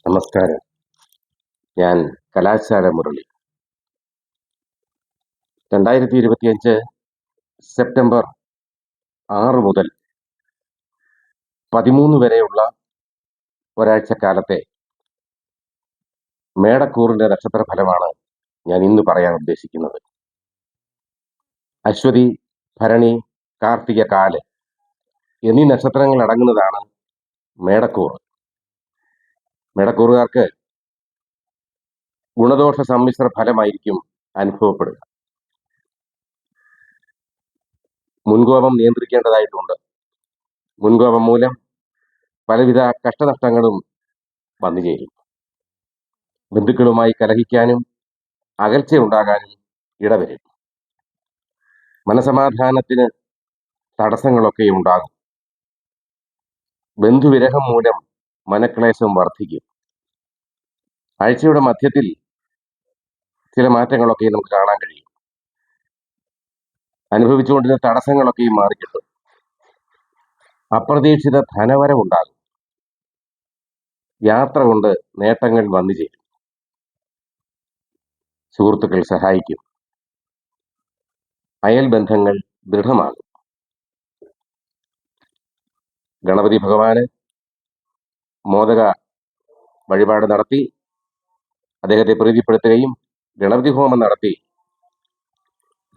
നമസ്കാരം. ഞാൻ കലാശാല മുരളി. 2025 സെപ്റ്റംബർ 6 മുതൽ 13 വരെയുള്ള ഒരാഴ്ചക്കാലത്തെ മേടക്കൂറിന്റെ നക്ഷത്രഫലമാണ് ഞാൻ ഇന്ന് പറയാൻ ഉദ്ദേശിക്കുന്നത്. അശ്വതി, ഭരണി, കാർത്തിക, കാല് എന്നീ നക്ഷത്രങ്ങൾ അടങ്ങുന്നതാണ് മേടക്കൂറ്. മേടക്കൂറുകാർക്ക് ഗുണദോഷ സമ്മിശ്ര ഫലമായിരിക്കും അനുഭവപ്പെടുക. മുൻകോപം നിയന്ത്രിക്കേണ്ടതായിട്ടുണ്ട്. മുൻകോപം മൂലം പലവിധ കഷ്ടനഷ്ടങ്ങളും വന്നു ചേരും. ബന്ധുക്കളുമായി കലഹിക്കാനും അകൽച്ചയുണ്ടാകാനും ഇടവരും. മനസമാധാനത്തിന് തടസ്സങ്ങളൊക്കെ ഉണ്ടാകും. ബന്ധുവിരഹം മൂലം മനക്ലേശം വർദ്ധിക്കും. ആഴ്ചയുടെ മധ്യത്തിൽ ചില മാറ്റങ്ങളൊക്കെ നമുക്ക് കാണാൻ കഴിയും. അനുഭവിച്ചുകൊണ്ടിരുന്ന തടസ്സങ്ങളൊക്കെയും മാറിക്കിട്ടും. അപ്രതീക്ഷിത ധനവരവുണ്ടാകും. യാത്ര കൊണ്ട് നേട്ടങ്ങൾ വന്നു ചേരും. സുഹൃത്തുക്കൾ സഹായിക്കും. അയൽബന്ധങ്ങൾ ദൃഢമാകും. ഗണപതി ഭഗവാന് മോദക വഴിപാട് നടത്തി അദ്ദേഹത്തെ പ്രീതിപ്പെടുത്തുകയും ഗണപതി ഹോമം നടത്തി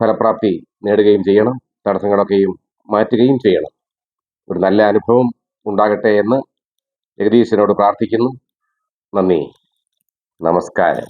ഫലപ്രാപ്തി നേടുകയും ചെയ്യണം. തടസ്സങ്ങളൊക്കെയും മാറ്റുകയും ചെയ്യണം. ഒരു നല്ല അനുഭവം ഉണ്ടാകട്ടെ എന്ന് ജഗദീശനോട് പ്രാർത്ഥിക്കുന്നു. നന്ദി, നമസ്കാരം.